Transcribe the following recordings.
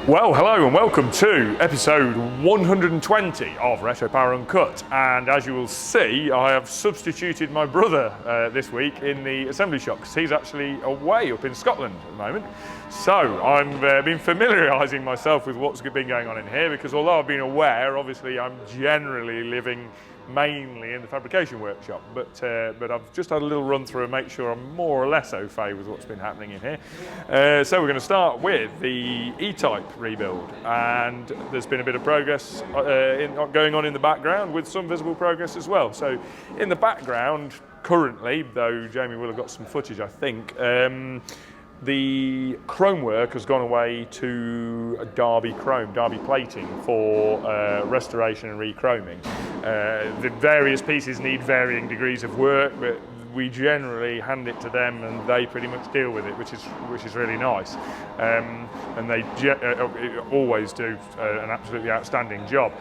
Well, hello and welcome to episode 120 of Retropower Uncut. And as you will see, I have substituted my brother this week in the assembly shop because he's actually away up in Scotland at the moment. So I've been familiarising myself with what's been going on in here because although I've been aware, obviously I'm generally living mainly in the fabrication workshop, but I've just had a little run through and make sure I'm more or less au fait with what's been happening in here. So we're going to start with the E-Type rebuild, and there's been a bit of progress going on in the background with some visible progress as well. So in the background currently, though Jamie will have got some footage I think, the chrome work has gone away to Derby plating for restoration and re-chroming. The various pieces need varying degrees of work, but we generally hand it to them and they pretty much deal with it, which is really nice. And they always do an absolutely outstanding job.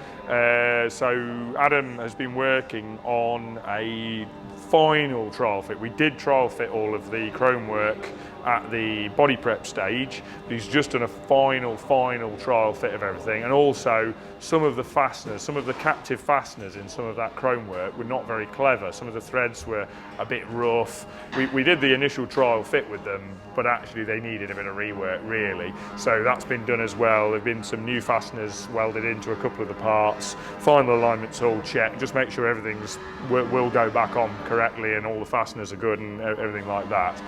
So Adam has been working on a final trial fit. We did trial fit all of the chrome work at the body prep stage, but he's just done a final trial fit of everything, and also some of the fasteners, some of the captive fasteners in some of that chrome work were not very clever. Some of the threads were a bit rough. We did the initial trial fit with them, but actually they needed a bit of rework really. So that's been done as well. There have been some new fasteners welded into a couple of the parts. Final alignment's all checked. Just make sure everything's will go back on correctly and all the fasteners are good and everything like that.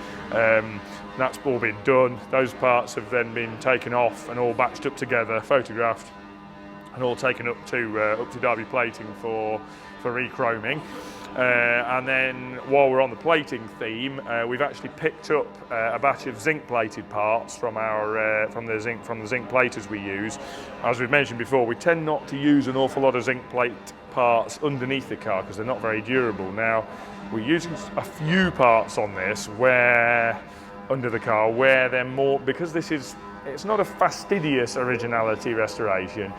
That's all been done. Those parts have then been taken off and all batched up together, photographed, and all taken up to Derby plating for re-chroming. And then while we're on the plating theme, we've actually picked up a batch of zinc plated parts from the zinc platers we use. As we've mentioned before, we tend not to use an awful lot of zinc plate parts underneath the car because they're not very durable. Now we're using a few parts on this under the car where they're more, because it's not a fastidious originality restoration,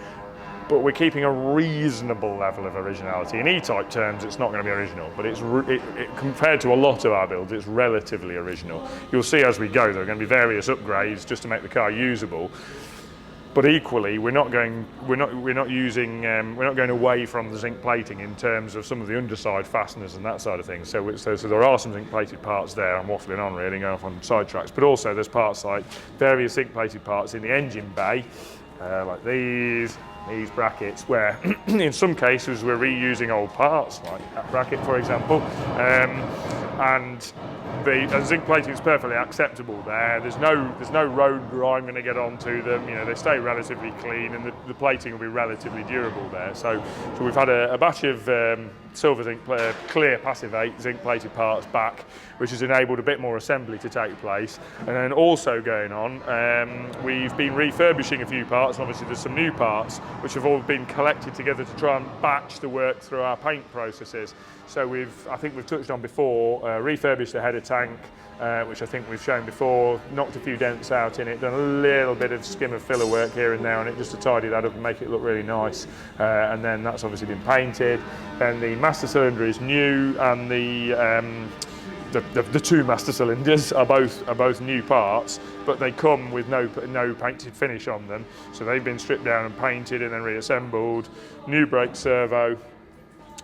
but we're keeping a reasonable level of originality. In E-Type terms, it's not going to be original, but compared to a lot of our builds, it's relatively original. You'll see as we go, there are going to be various upgrades just to make the car usable. But equally, we're not going away from the zinc plating in terms of some of the underside fasteners and that side of things. So there are some zinc plated parts there. I'm waffling on really, going off on sidetracks. But also there's parts like various zinc plated parts in the engine bay, like these brackets, where in some cases we're reusing old parts, like that bracket for example. And the zinc plating is perfectly acceptable there. There's no road grime going to get onto them. You know, they stay relatively clean, and the plating will be relatively durable there. So we've had a batch of silver zinc clear passive 8 zinc plated parts back, which has enabled a bit more assembly to take place. And then also going on, we've been refurbishing a few parts. Obviously there's some new parts which have all been collected together to try and batch the work through our paint processes. So I think we've touched on before, refurbished the header tank, which I think we've shown before, knocked a few dents out in it, done a little bit of skim of filler work here and there on it just to tidy that up and make it look really nice. And then that's obviously been painted. Then the master cylinder is new, and the two master cylinders are both new parts, but they come with no painted finish on them. So they've been stripped down and painted and then reassembled. New brake servo.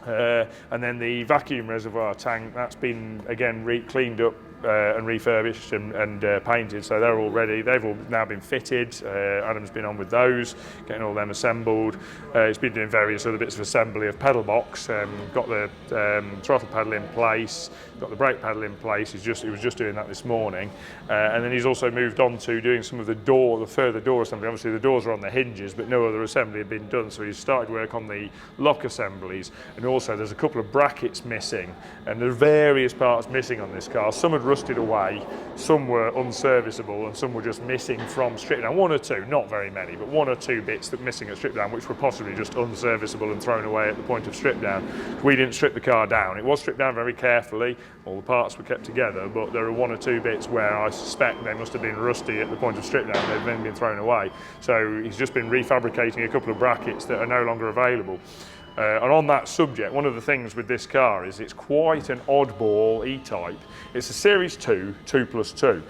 And then the vacuum reservoir tank, that's been again cleaned up and refurbished and painted, so they're all ready. They've all now been fitted. Adam's been on with those, getting all them assembled. He's been doing various other bits of assembly of pedal box, got the throttle pedal in place, got the brake pedal in place. He was just doing that this morning. And then he's also moved on to doing some of the further door assembly. Obviously the doors are on the hinges, but no other assembly had been done, so he's started work on the lock assemblies. And also there's a couple of brackets missing, and there are various parts missing on this car. Some had rusted away, some were unserviceable, and some were just missing from strip down. One or two, not very many, but one or two bits that missing at strip down, which were possibly just unserviceable and thrown away at the point of strip down. We didn't strip the car down. It was stripped down very carefully. All the parts were kept together, but there are one or two bits where I suspect they must have been rusty at the point of strip down. They've then been thrown away. So he's just been refabricating a couple of brackets that are no longer available. And on that subject, one of the things with this car is it's quite an oddball E-Type. It's a Series 2, 2+2.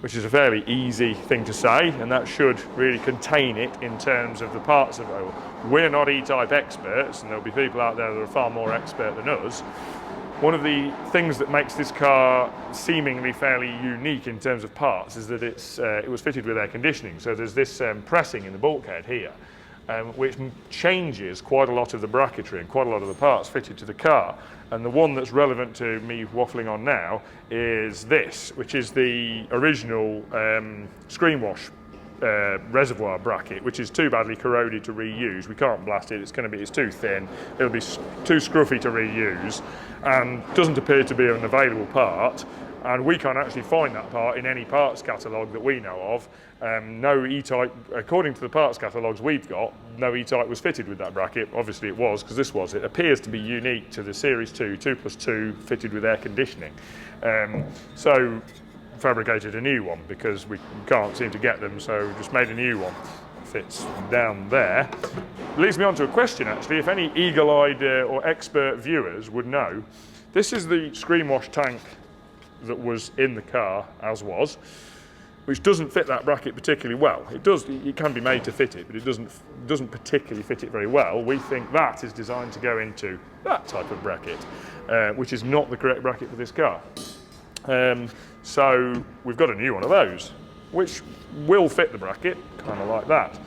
which is a fairly easy thing to say, and that should really contain it in terms of the parts available. We're not E-Type experts, and there'll be people out there that are far more expert than us. One of the things that makes this car seemingly fairly unique in terms of parts is that it was fitted with air conditioning. So there's this pressing in the bulkhead here, which changes quite a lot of the bracketry and quite a lot of the parts fitted to the car. And the one that's relevant to me waffling on now is this, which is the original screen wash reservoir bracket, which is too badly corroded to reuse. We can't blast it, it's too thin, it'll be too scruffy to reuse, and doesn't appear to be an available part, and we can't actually find that part in any parts catalogue that we know of. No E-Type, according to the parts catalogues we've got, no E-Type was fitted with that bracket. Obviously it was, because this was. It appears to be unique to the Series 2, 2+2 fitted with air conditioning. So fabricated a new one because we can't seem to get them, so just made a new one. Fits down there. Leads me on to a question actually, if any eagle-eyed or expert viewers would know. This is the screen wash tank that was in the car, as was, which doesn't fit that bracket particularly well. It can be made to fit it, but it doesn't particularly fit it very well. We think that is designed to go into that type of bracket, which is not the correct bracket for this car. So we've got a new one of those, which will fit the bracket, kind of like that.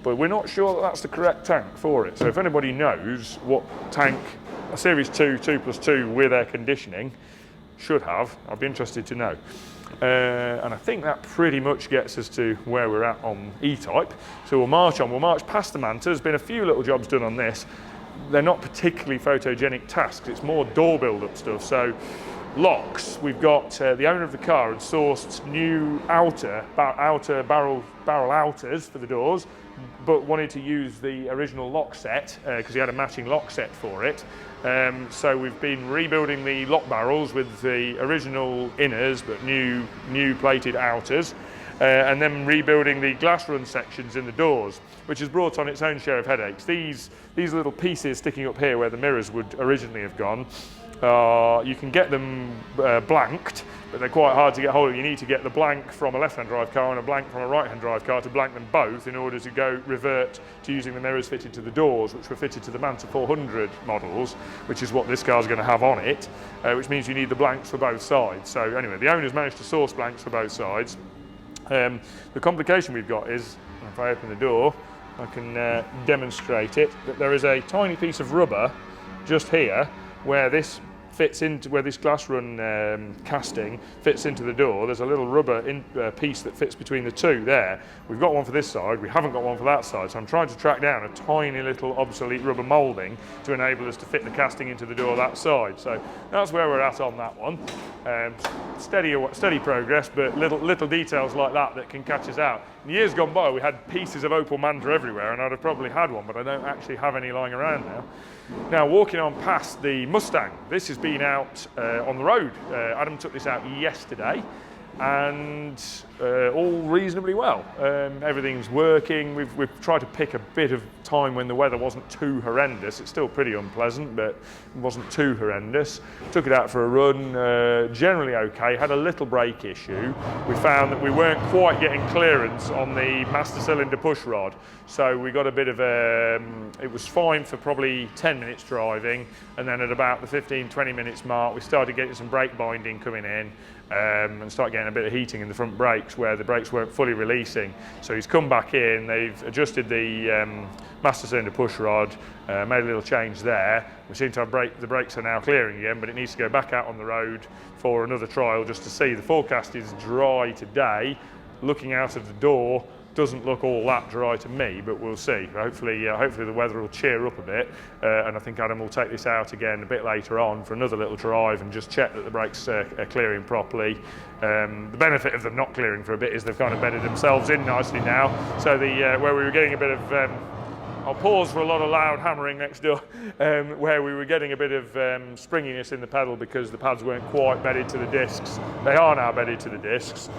But we're not sure that that's the correct tank for it. So if anybody knows what tank a Series 2, 2+2 with air conditioning should have, I'd be interested to know. And I think that pretty much gets us to where we're at on E-Type. So we'll march on, we'll march past the Manta. There's been a few little jobs done on this. They're not particularly photogenic tasks, it's more door build-up stuff. So locks, we've got the owner of the car had sourced new outer barrel outers for the doors, but wanted to use the original lock set because he had a matching lock set for it. So we've been rebuilding the lock barrels with the original inners but new plated outers, and then rebuilding the glass run sections in the doors, which has brought on its own share of headaches. These little pieces sticking up here where the mirrors would originally have gone, you can get them blanked, but they're quite hard to get hold of. You need to get the blank from a left-hand drive car and a blank from a right-hand drive car to blank them both in order to revert to using the mirrors fitted to the doors, which were fitted to the Manta 400 models, which is what this car's going to have on it, which means you need the blanks for both sides. So anyway, the owners managed to source blanks for both sides. The complication we've got is, if I open the door, I can demonstrate it, that there is a tiny piece of rubber just here where this fits into, where this glass run casting fits into the door. There's a little rubber piece that fits between the two there. We've got one for this side, we haven't got one for that side, so I'm trying to track down a tiny little obsolete rubber moulding to enable us to fit the casting into the door that side. So that's where we're at on that one. Steady progress, but little details like that can catch us out. In years gone by, we had pieces of Opel Manta everywhere, and I'd have probably had one, but I don't actually have any lying around now. Now, walking on past the Mustang, this has been out on the road. Adam took this out yesterday, and all reasonably well. Everything's working. We've tried to pick a bit of time when the weather wasn't too horrendous. It's still pretty unpleasant, but it wasn't too horrendous. Took it out for a run, generally okay. Had a little brake issue. We found that we weren't quite getting clearance on the master cylinder push rod, so we got a bit of it was fine for probably 10 minutes driving, and then at about the 15-20 minutes mark, we started getting some brake binding coming in, and started getting a bit of heating in the front brakes where the brakes weren't fully releasing. So he's come back in, they've adjusted the master cylinder push rod, made a little change there. We seem to have the brakes are now clearing again, but it needs to go back out on the road for another trial just to see. The forecast is dry today. Looking out of the door, doesn't look all that dry to me, but we'll see. Hopefully the weather will cheer up a bit, and I think Adam will take this out again a bit later on for another little drive and just check that the brakes are clearing properly. The benefit of them not clearing for a bit is they've kind of bedded themselves in nicely now. So where we were getting a bit of I'll pause for a lot of loud hammering next door, where we were getting a bit of springiness in the pedal because the pads weren't quite bedded to the discs. They are now bedded to the discs.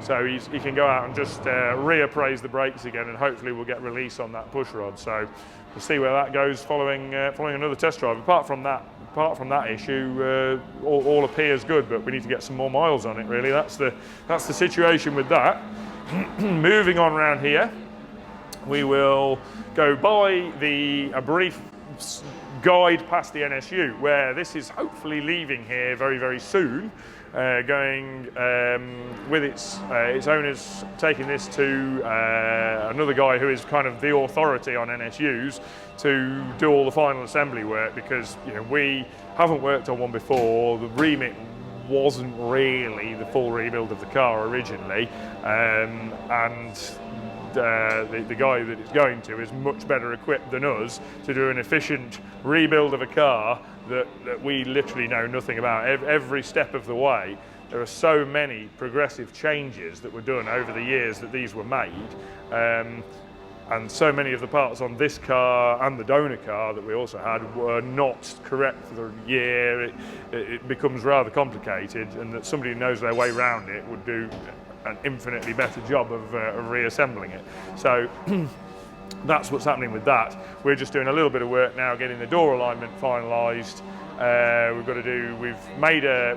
So he can go out and just reappraise the brakes again, and hopefully we'll get release on that push rod. So we'll see where that goes following another test drive. Apart from that, apart from that issue, all appears good, but we need to get some more miles on it, really. That's the situation with that. Moving on around here, we will go by a brief guide past the NSU, where this is hopefully leaving here very, very soon, going with its owners taking this to another guy who is kind of the authority on NSUs to do all the final assembly work, because we haven't worked on one before. The remit wasn't really the full rebuild of the car originally, and the guy that it's going to is much better equipped than us to do an efficient rebuild of a car that we literally know nothing about. Every step of the way, there are so many progressive changes that were done over the years that these were made, and so many of the parts on this car and the donor car that we also had were not correct for the year. It becomes rather complicated, and that somebody who knows their way around it would do an infinitely better job of reassembling it. So that's what's happening with that. We're just doing a little bit of work now getting the door alignment finalised.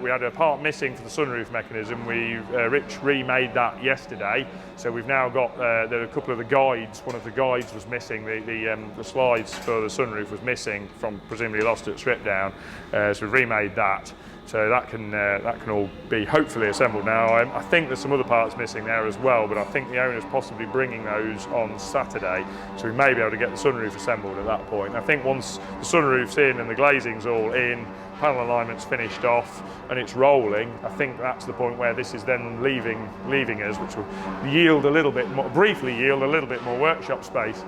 We had a part missing for the sunroof mechanism. Rich remade that yesterday, so we've now got there are a couple of the guides. One of the guides was missing. The slides for the sunroof was missing from presumably lost at strip down. So we've remade that. So that can all be hopefully assembled now. I think there's some other parts missing there as well, but I think the owner's possibly bringing those on Saturday, so we may be able to get the sunroof assembled at that point. I think once the sunroof's in and the glazing's all in, panel alignment's finished off and it's rolling, I think that's the point where this is then leaving us, which will yield a little bit more, briefly yield a little bit more workshop space.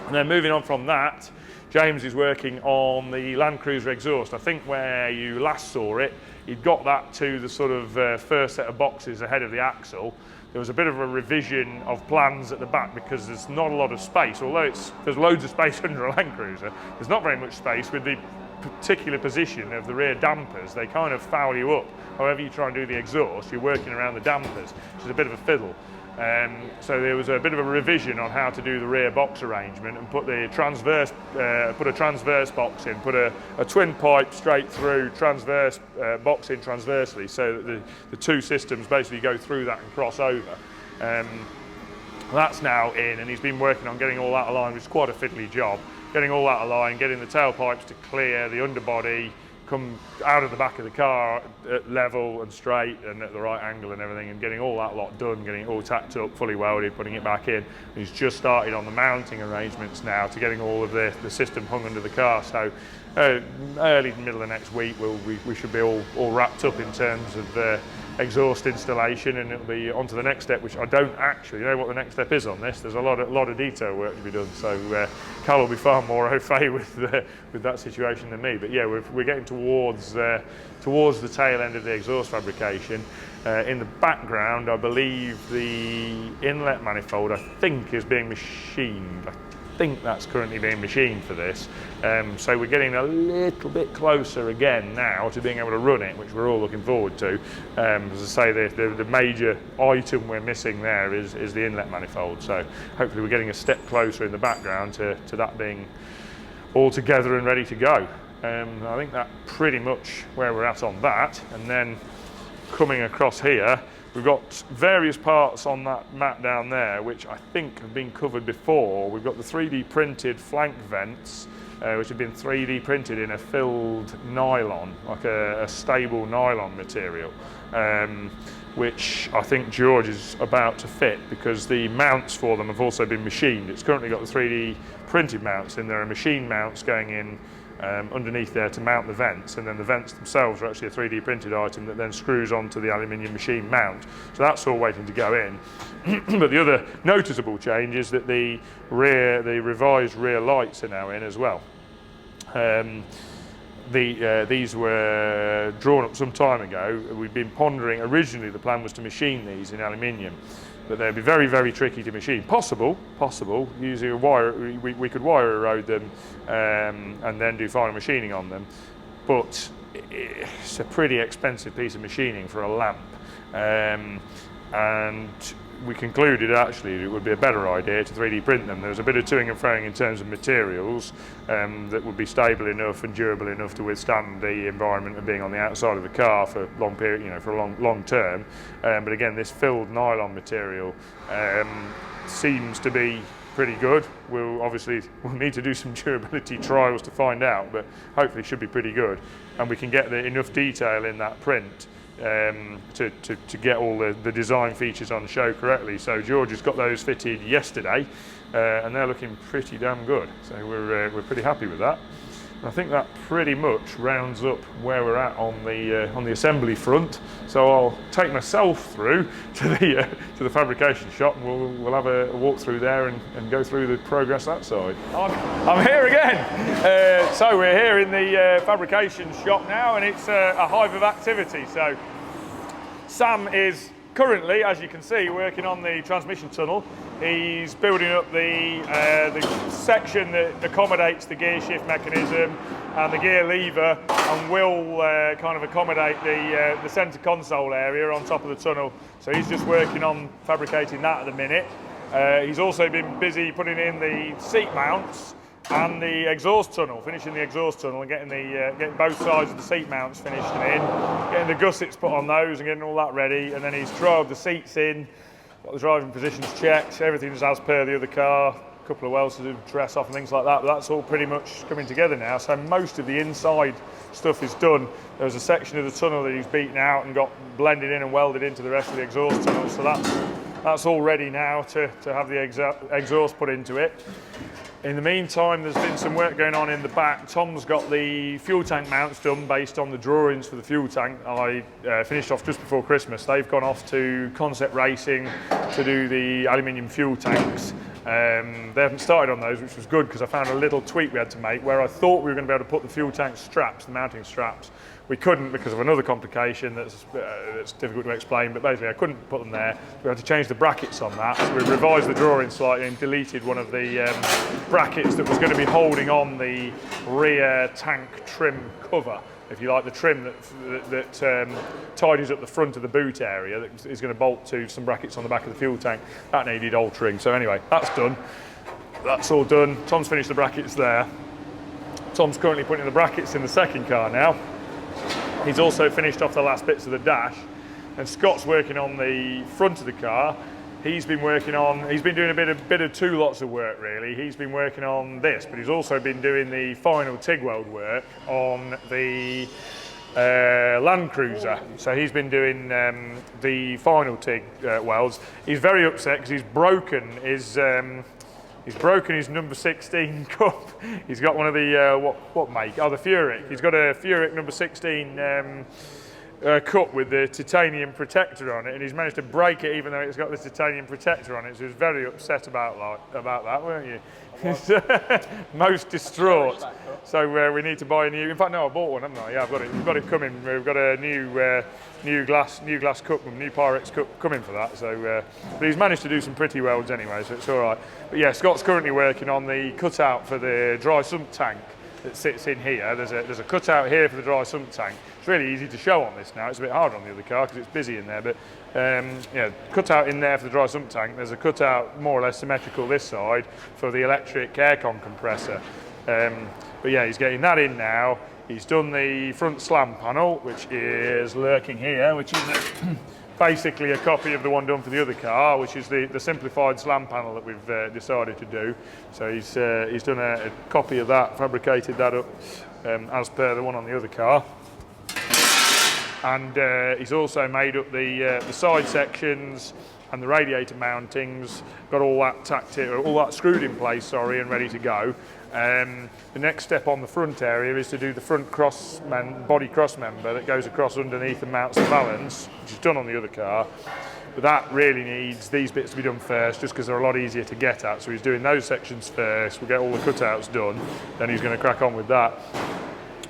And then moving on from that, James is working on the Land Cruiser exhaust. I think where you last saw it, he'd got that to the sort of first set of boxes ahead of the axle. There was a bit of a revision of plans at the back because there's not a lot of space. Although there's loads of space under a Land Cruiser, there's not very much space with the particular position of the rear dampers. They kind of foul you up. However you try and do the exhaust, you're working around the dampers, which is a bit of a fiddle. So there was a bit of a revision on how to do the rear box arrangement and put a transverse box in, put a twin pipe straight through transverse box in transversely, so that the two systems basically go through that and cross over. That's now in, and he's been working on getting all that aligned, which is quite a fiddly job. Getting all that aligned, getting the tailpipes to clear, the underbody come out of the back of the car at level and straight and at the right angle and everything, and getting all that lot done, getting it all tacked up, fully welded, putting it back in. And he's just started on the mounting arrangements now to getting all of the system hung under the car. So early middle of next week we should be all wrapped up in terms of exhaust installation, and it'll be on to the next step, which I don't actually know what the next step is on this. There's a lot of detail work to be done, so Cal will be far more au fait with that situation than me. But yeah, we're getting towards the tail end of the exhaust fabrication. In the background, I believe the inlet manifold, I think, is being machined. I think that's currently being machined for this. So we're getting a little bit closer again now to being able to run it, which we're all looking forward to. As I say, the major item we're missing there is the inlet manifold. So hopefully we're getting a step closer in the background to that being all together and ready to go. I think that's pretty much where we're at on that. And then coming across here, we've got various parts on that mat down there, which I think have been covered before. We've got the 3D printed flank vents, which have been 3D printed in a filled nylon, like a stable nylon material, which I think George is about to fit, because the mounts for them have also been machined. It's currently got the 3D printed mounts in there, are machine mounts going in underneath there to mount the vents, and then the vents themselves are actually a 3D printed item that then screws onto the aluminium machine mount. So that's all waiting to go in. But the other noticeable change is that the revised rear lights are now in as well. These were drawn up some time ago. We've been pondering, originally the plan was to machine these in aluminium, but they'd be very, very tricky to machine. Possible, using a wire, we could wire erode them and then do final machining on them, but it's a pretty expensive piece of machining for a lamp. And we concluded actually it would be a better idea to 3D print them. There was a bit of toing and froing in terms of materials that would be stable enough and durable enough to withstand the environment of being on the outside of the car for long period, for a long term. But again, this filled nylon material seems to be pretty good. We'll need to do some durability trials to find out, but hopefully it should be pretty good. And we can get enough detail in that print to get all the design features on show correctly. So George has got those fitted yesterday, and they're looking pretty damn good. So we're pretty happy with that. And I think that pretty much rounds up where we're at on the assembly front. So I'll take myself through to the fabrication shop, and we'll have a walk through there and go through the progress that side. I'm here again. So we're here in the fabrication shop now, and it's a hive of activity. So Sam is currently, as you can see, working on the transmission tunnel. He's building up the section that accommodates the gear shift mechanism and the gear lever, and will kind of accommodate the centre console area on top of the tunnel. So he's just working on fabricating that at the minute. He's also been busy putting in the seat mounts and the exhaust tunnel, finishing the exhaust tunnel and getting both sides of the seat mounts finished and in, getting the gussets put on those and getting all that ready. And then he's trialled the seats in, got the driving positions checked, everything's as per the other car, a couple of welds to do dress off and things like that, but that's all pretty much coming together now. So most of the inside stuff is done. There was a section of the tunnel that he's beaten out and got blended in and welded into the rest of the exhaust tunnel, so that's all ready now to have the exhaust put into it. In the meantime, there's been some work going on in the back. Tom's got the fuel tank mounts done based on the drawings for the fuel tank. I finished off just before Christmas. They've gone off to Concept Racing to do the aluminium fuel tanks. They haven't started on those, which was good because I found a little tweak we had to make where I thought we were going to be able to put the fuel tank straps, the mounting straps. We couldn't because of another complication that's difficult to explain, but basically I couldn't put them there. We had to change the brackets on that. So we revised the drawing slightly and deleted one of the brackets that was going to be holding on the rear tank trim cover, if you like, the trim that tidies up the front of the boot area that is going to bolt to some brackets on the back of the fuel tank. That needed altering. So anyway, that's done. That's all done. Tom's finished the brackets there. Tom's currently putting the brackets in the second car now. He's also finished off the last bits of the dash, and Scott's working on the front of the car. He's been doing a bit of two lots of work really. He's been working on this, but he's also been doing the final TIG weld work on the Land Cruiser. So he's been doing the final TIG welds. He's very upset because he's broken his number 16 cup. He's got one of the, what make? Oh, the Furic. He's got a Furic number 16 cup with the titanium protector on it, and he's managed to break it even though it's got the titanium protector on it. So he was very upset about that, weren't you? Most distraught. So we need to buy a new. In fact, no, I bought one, haven't I? Yeah, I've got it. We've got it coming. We've got a new glass cup, new Pyrex cup coming for that. So, but he's managed to do some pretty welds anyway, so it's all right. But yeah, Scott's currently working on the cutout for the dry sump tank that sits in here. There's a cutout here for the dry sump tank. It's really easy to show on this now. It's a bit hard on the other car because it's busy in there, but yeah, cutout in there for the dry sump tank. There's a cutout more or less symmetrical this side for the electric aircon compressor. But yeah, he's getting that in now. He's done the front slam panel, which is lurking here, which is basically a copy of the one done for the other car, which is the simplified slam panel that we've decided to do. So he's done a copy of that, fabricated that up as per the one on the other car. And he's also made up the side sections and the radiator mountings, got all that screwed in place, sorry, and ready to go. The next step on the front area is to do the front body cross member that goes across underneath and mounts the balance, which is done on the other car. But that really needs these bits to be done first, just because they're a lot easier to get at. So he's doing those sections first. We'll get all the cutouts done, then he's going to crack on with that.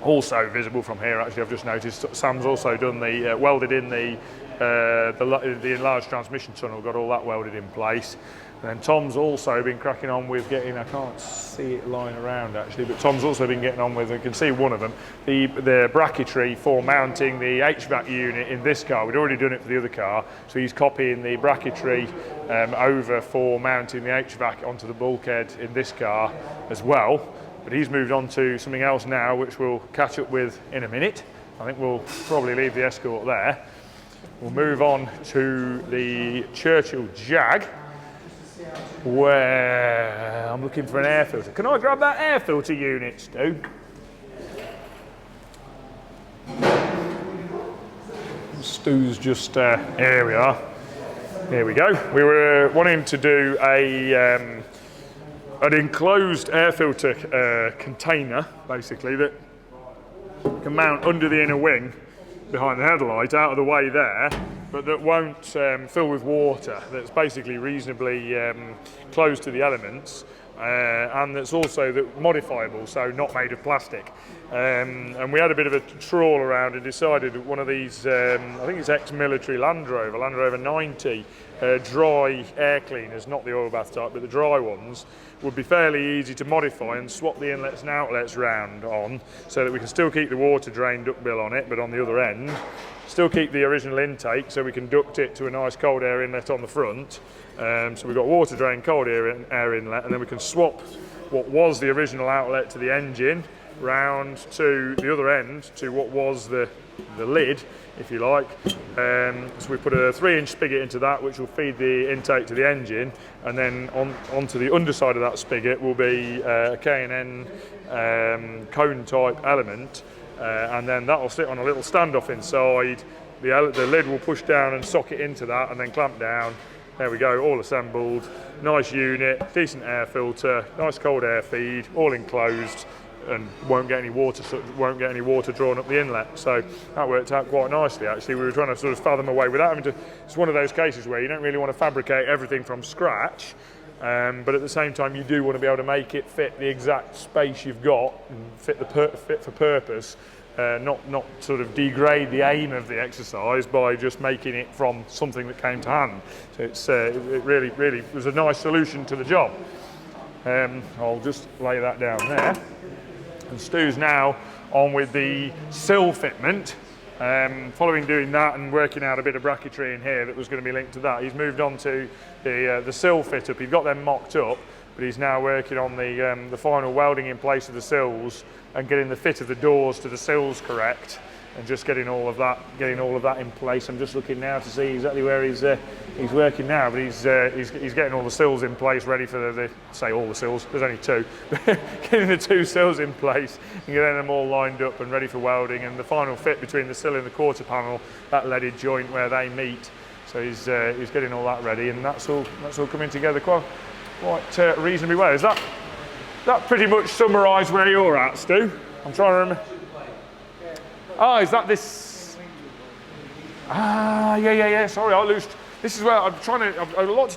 Also visible from here, actually, I've just noticed Sam's also done welded in the enlarged transmission tunnel, got all that welded in place. And then Tom's also been cracking on with getting, I can't see it lying around actually, but Tom's also been getting on with, I can see one of them, the bracketry for mounting the HVAC unit in this car. We'd already done it for the other car, so he's copying the bracketry over for mounting the HVAC onto the bulkhead in this car as well. But he's moved on to something else now, which we'll catch up with in a minute. I think we'll probably leave the Escort there. We'll move on to the Churchill Jag, where I'm looking for an air filter. Can I grab that air filter unit, Stu? Stu's just, here we are. Here we go. We were wanting to do an enclosed air filter container, basically, that can mount under the inner wing behind the headlight, out of the way there, but that won't fill with water, that's basically reasonably close to the elements, and that's also modifiable, so not made of plastic. And we had a bit of a trawl around and decided that one of these, I think it's ex-military Land Rover 90, dry air cleaners, not the oil bath type, but the dry ones, would be fairly easy to modify and swap the inlets and outlets round on, so that we can still keep the water drain duct bill on it, but on the other end, still keep the original intake, so we can duct it to a nice cold air inlet on the front. So we've got water drain, cold air inlet, and then we can swap what was the original outlet to the engine round to the other end to what was the lid, if you like. So we put a 3-inch spigot into that, which will feed the intake to the engine, and then onto the underside of that spigot will be a K&N cone type element, and then that will sit on a little standoff inside. The lid will push down and socket into that, and then clamp down. There we go, all assembled. Nice unit, decent air filter, nice cold air feed, all enclosed, and won't get any water drawn up the inlet. So that worked out quite nicely actually. We were trying to sort of fathom a way without having to, it's one of those cases where you don't really want to fabricate everything from scratch, but at the same time you do want to be able to make it fit the exact space you've got and fit for purpose, not sort of degrade the aim of the exercise by just making it from something that came to hand. So it really was a nice solution to the job. I'll just lay that down there. And Stu's now on with the sill fitment. Following doing that and working out a bit of bracketry in here that was going to be linked to that, he's moved on to the sill fit up. He's got them mocked up, but he's now working on the final welding in place of the sills and getting the fit of the doors to the sills correct, and just getting all of that in place. I'm just looking now to see exactly where he's working now, but he's getting all the sills in place, ready for say all the sills. There's only 2, getting the 2 sills in place and getting them all lined up and ready for welding, and the final fit between the sill and the quarter panel, that leaded joint where they meet. So he's getting all that ready, and that's all coming together quite reasonably well. Is that pretty much summarise where you're at, Stu? I'm trying to remember. Oh, is that this? Yeah. Sorry, I lost. This is where I'm trying to. I've a lot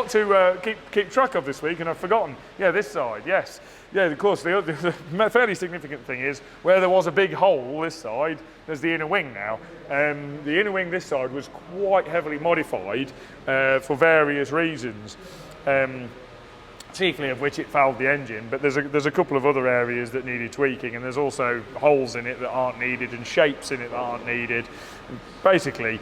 to keep track of this week, and I've forgotten. Yeah, this side. Yes. Yeah, of course. The fairly significant thing is where there was a big hole this side. There's the inner wing now. The inner wing this side was quite heavily modified for various reasons. Chiefly of which it fouled the engine, but there's a couple of other areas that needed tweaking, and there's also holes in it that aren't needed and shapes in it that aren't needed. And basically,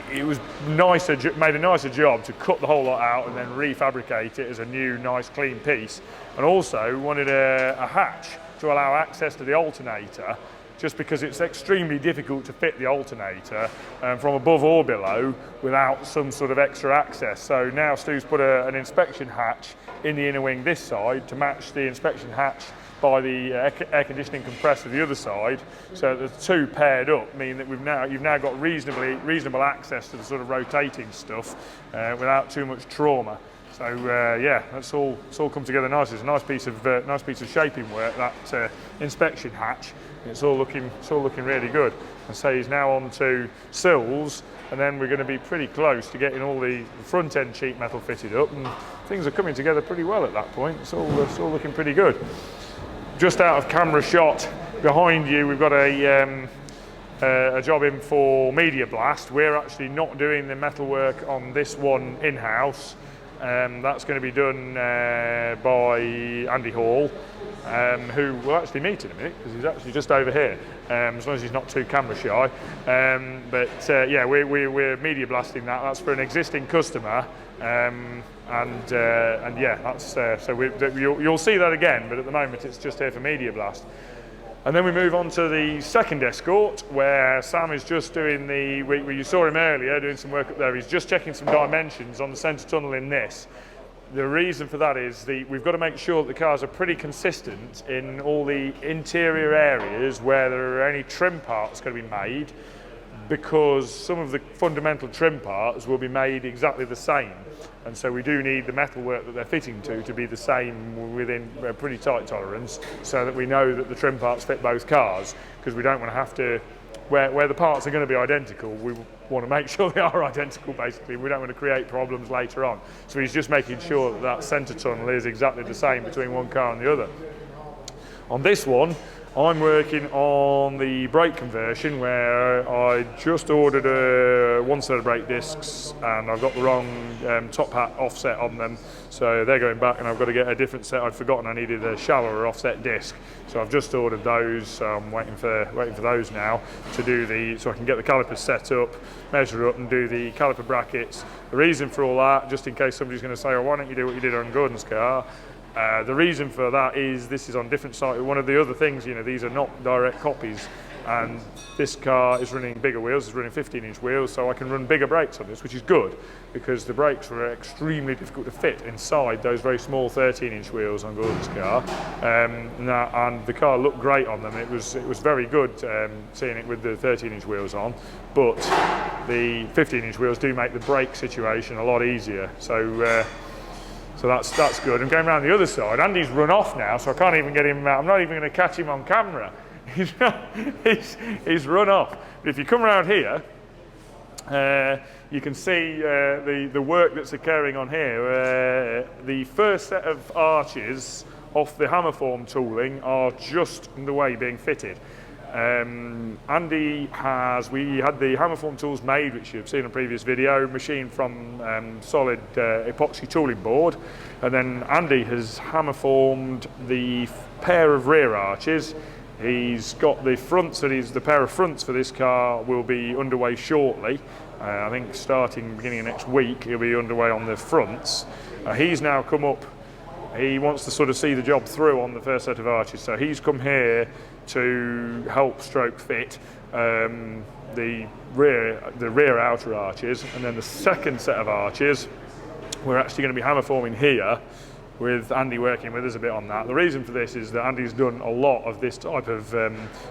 it was made a nicer job to cut the whole lot out and then refabricate it as a new, nice, clean piece. And also wanted a hatch to allow access to the alternator, just because it's extremely difficult to fit the alternator from above or below without some sort of extra access. So now Stu's put an inspection hatch in the inner wing this side to match the inspection hatch by the air conditioning compressor the other side. So the 2 paired up mean that you've now got reasonable access to the sort of rotating stuff without too much trauma. So yeah, that's all come together nicely. It's a nice piece of shaping work, that inspection hatch. It's all looking really good. And so he's now on to sills, and then we're going to be pretty close to getting all the front end sheet metal fitted up, and things are coming together pretty well at that point. It's all looking pretty good. Just out of camera shot behind you, we've got a job in for Media Blast. We're actually not doing the metal work on this one in-house. That's going to be done by Andy Hall, who we'll actually meet in a minute because he's actually just over here, as long as he's not too camera shy. Yeah, we're media blasting that. That's for an existing customer, and yeah, that's so you'll see that again. But at the moment, it's just here for media blast. And then we move on to the second Escort, where Sam is just doing you saw him earlier doing some work up there. He's just checking some dimensions on the centre tunnel in this. The reason for that is we've got to make sure that the cars are pretty consistent in all the interior areas where there are any trim parts going to be made, because some of the fundamental trim parts will be made exactly the same. And so we do need the metalwork that they're fitting to be the same within a pretty tight tolerance, so that we know that the trim parts fit both cars, because we don't want to have to, where the parts are going to be identical, we want to make sure they are identical basically. We don't want to create problems later on. So he's just making sure that that centre tunnel is exactly the same between one car and the other. On this one, I'm working on the brake conversion, where I just ordered one set of brake discs and I've got the wrong top hat offset on them, so they're going back, and I've got to get a different set. I'd forgotten I needed a shallower offset disc, so I've just ordered those. So I'm waiting for those now to do so I can get the calipers set up, measure up and do the caliper brackets. The reason for all that, just in case somebody's going to say, oh, why don't you do what you did on Gordon's car? The reason for that is this is on different sides. One of the other things, these are not direct copies, and this car is running bigger wheels, it's running 15-inch wheels, so I can run bigger brakes on this, which is good, because the brakes were extremely difficult to fit inside those very small 13-inch wheels on Gordon's car. And the car looked great on them. It was very good seeing it with the 13-inch wheels on, but the 15-inch wheels do make the brake situation a lot easier. So that's good. I'm going around the other side. Andy's run off now, so I can't even get him out. I'm not even going to catch him on camera. He's run off. But if you come around here, you can see the work that's occurring on here. The first set of arches off the hammerform tooling are just underway being fitted. We had the hammerform tools made, which you've seen in a previous video, machined from solid epoxy tooling board, and then Andy has hammerformed the pair of rear arches. He's got the fronts, the pair of fronts for this car will be underway shortly. I think starting beginning of next week he'll be underway on the fronts. He's now come up. He wants to sort of see the job through on the first set of arches, so he's come here to help stroke fit the rear outer arches, and then the second set of arches we're actually going to be hammerforming here, with Andy working with us a bit on that. The reason for this is that Andy's done a lot of this type of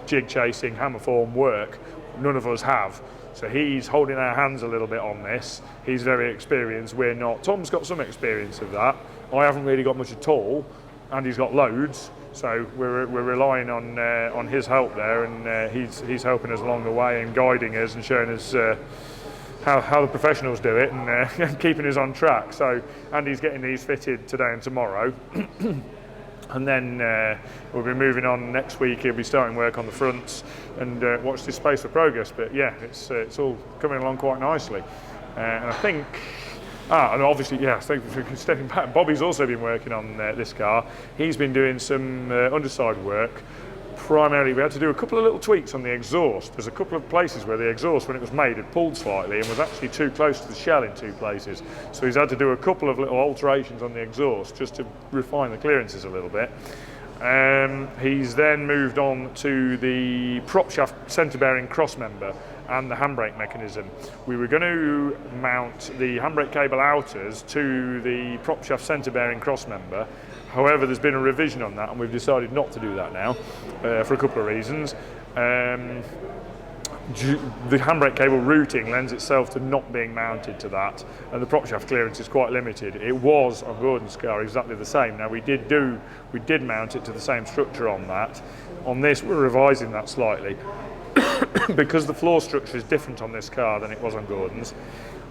jig chasing hammerform work. None of us have. So he's holding our hands a little bit on this. He's very experienced, we're not. Tom's got some experience of that. I haven't really got much at all. Andy's got loads, so we're relying on his help there, and he's helping us along the way and guiding us and showing us how the professionals do it, and keeping us on track. So Andy's getting these fitted today and tomorrow. And then we'll be moving on next week. He'll be starting work on the fronts, and watch this space for progress. But yeah, it's all coming along quite nicely. And I think, and obviously, yeah, stepping back, Bobby's also been working on this car. He's been doing some underside work. Primarily, we had to do a couple of little tweaks on the exhaust. There's a couple of places where the exhaust, when it was made, had pulled slightly and was actually too close to the shell in two places. So he's had to do a couple of little alterations on the exhaust just to refine the clearances a little bit. He's then moved on to the prop shaft centre bearing cross member and the handbrake mechanism. We were going to mount the handbrake cable outers to the prop shaft centre bearing cross member. However, there's been a revision on that, and we've decided not to do that now for a couple of reasons. The handbrake cable routing lends itself to not being mounted to that, and the prop shaft clearance is quite limited. It was on Gordon's car exactly the same. Now we did mount it to the same structure on that. On this, we're revising that slightly because the floor structure is different on this car than it was on Gordon's.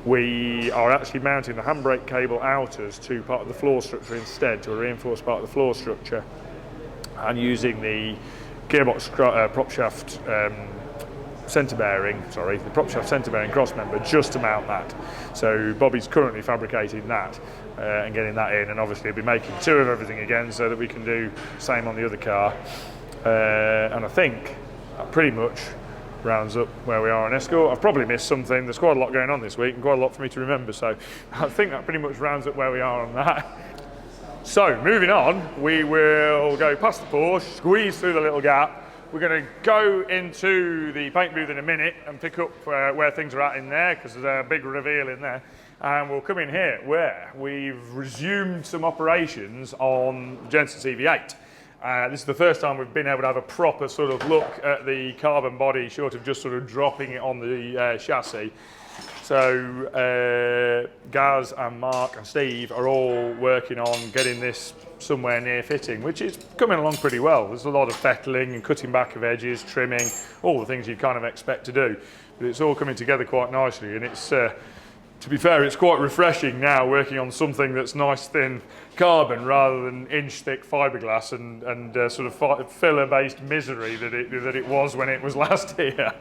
We are actually mounting the handbrake cable outers to part of the floor structure instead, to a reinforced part of the floor structure, and using the gearbox prop shaft centre bearing, the prop shaft centre bearing cross member just to mount that. So Bobby's currently fabricating that and getting that in, and obviously he'll be making 2 of everything again so that we can do the same on the other car. And I think that pretty much rounds up where we are on Escort. I've probably missed something. There's quite a lot going on this week and quite a lot for me to remember, so I think that pretty much rounds up where we are on that. So moving on, we will go past the Porsche, squeeze through the little gap. We're going to go into the paint booth in a minute and pick up where things are at in there, because there's a big reveal in there. And we'll come in here where we've resumed some operations on Jensen CV8. This is the first time we've been able to have a proper sort of look at the carbon body, short of just sort of dropping it on the chassis. So Gaz and Mark and Steve are all working on getting this somewhere near fitting, which is coming along pretty well. There's a lot of fettling and cutting back of edges, trimming, all the things you'd kind of expect to do. But it's all coming together quite nicely, and it's, to be fair, it's quite refreshing now working on something that's nice thin carbon rather than inch-thick fiberglass and sort of filler-based misery that it was when it was last here.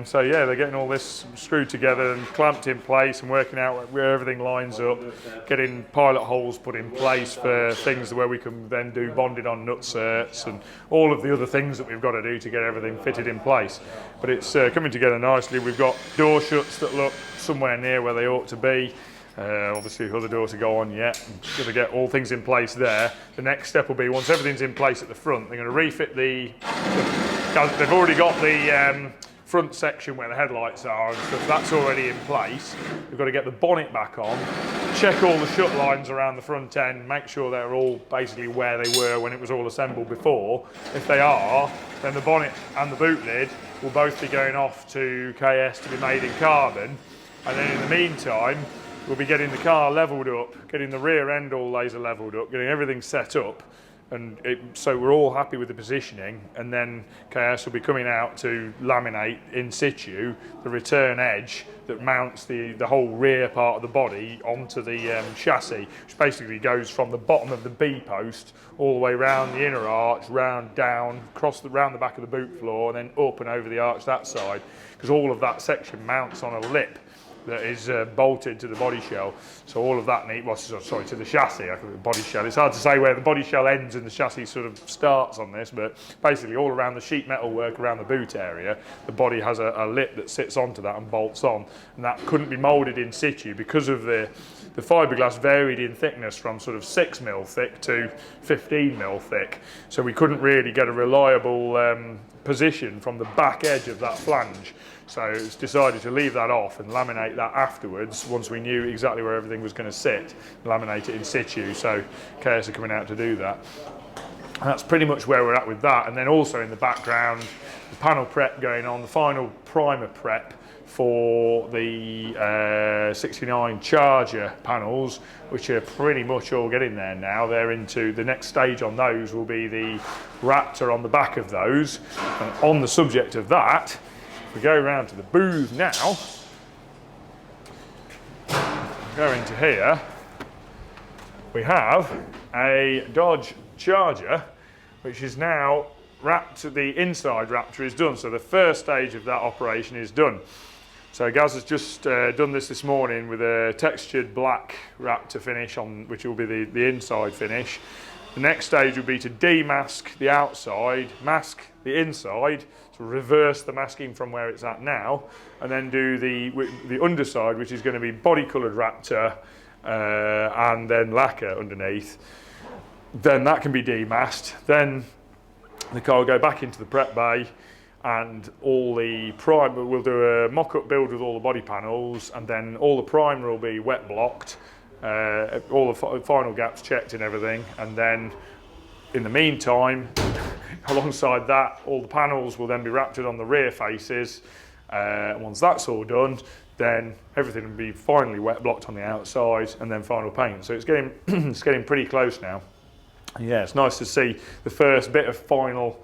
So yeah, they're getting all this screwed together and clamped in place and working out where everything lines up, getting pilot holes put in place for things where we can then do bonded on nutserts and all of the other things that we've got to do to get everything fitted in place. But it's coming together nicely. We've got door shuts that look somewhere near where they ought to be. Obviously other doors to go on yet. Got to get all things in place there. The next step will be, once everything's in place at the front, they're going to refit they've already got the front section where the headlights are and stuff, that's already in place. We've got to get the bonnet back on, check all the shut lines around the front end, make sure they're all basically where they were when it was all assembled before. If they are, then the bonnet and the boot lid will both be going off to KS to be made in carbon. And then in the meantime, we'll be getting the car levelled up, getting the rear end all laser levelled up, getting everything set up, and so we're all happy with the positioning, and then KS will be coming out to laminate in situ the return edge that mounts the whole rear part of the body onto the chassis, which basically goes from the bottom of the B post all the way round the inner arch, round down, round the back of the boot floor, and then up and over the arch that side, because all of that section mounts on a lip that is bolted to the body shell. So all of that to the chassis, I call it the body shell. It's hard to say where the body shell ends and the chassis sort of starts on this, but basically all around the sheet metal work around the boot area, the body has a lip that sits onto that and bolts on, and that couldn't be moulded in situ because of the fiberglass varied in thickness from sort of 6mm thick to 15mm thick. So we couldn't really get a reliable position from the back edge of that flange. So it's decided to leave that off and laminate that afterwards once we knew exactly where everything was going to sit, laminate it in situ. So KS are coming out to do that. And that's pretty much where we're at with that. And then also in the background, the panel prep going on, the final primer prep for the 69 Charger panels, which are pretty much all getting there now. They're into the next stage on those will be the Raptor on the back of those. And on the subject of that, if we go around to the booth now, go into here, we have a Dodge Charger, which is now wrapped. The inside Raptor is done, so the first stage of that operation is done. So Gaz has just done this morning with a textured black Raptor finish on, which will be the inside finish. The next stage will be to demask the outside, mask the inside, to reverse the masking from where it's at now, and then do the underside, which is going to be body coloured Raptor and then lacquer underneath. Then that can be demasked. Then the car will go back into the prep bay, and all the primer, we'll do a mock-up build with all the body panels, and then all the primer will be wet blocked, all the final gaps checked and everything, and then in the meantime, alongside that, all the panels will then be raptored on the rear faces. Once that's all done, then everything will be finally wet blocked on the outside, and then final paint. So it's getting it's getting pretty close now. Yeah, it's nice to see the first bit of final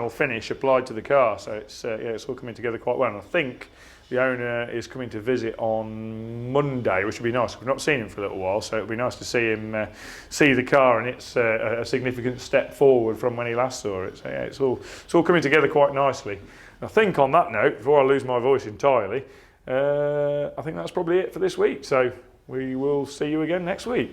finish applied to the car. So it's yeah, it's all coming together quite well. And I think the owner is coming to visit on Monday, which would be nice. We've not seen him for a little while, so it'll be nice to see him see the car, and it's a significant step forward from when he last saw it. So yeah, it's all coming together quite nicely. I think on that note, before I lose my voice entirely, I think that's probably it for this week. So we will see you again next week.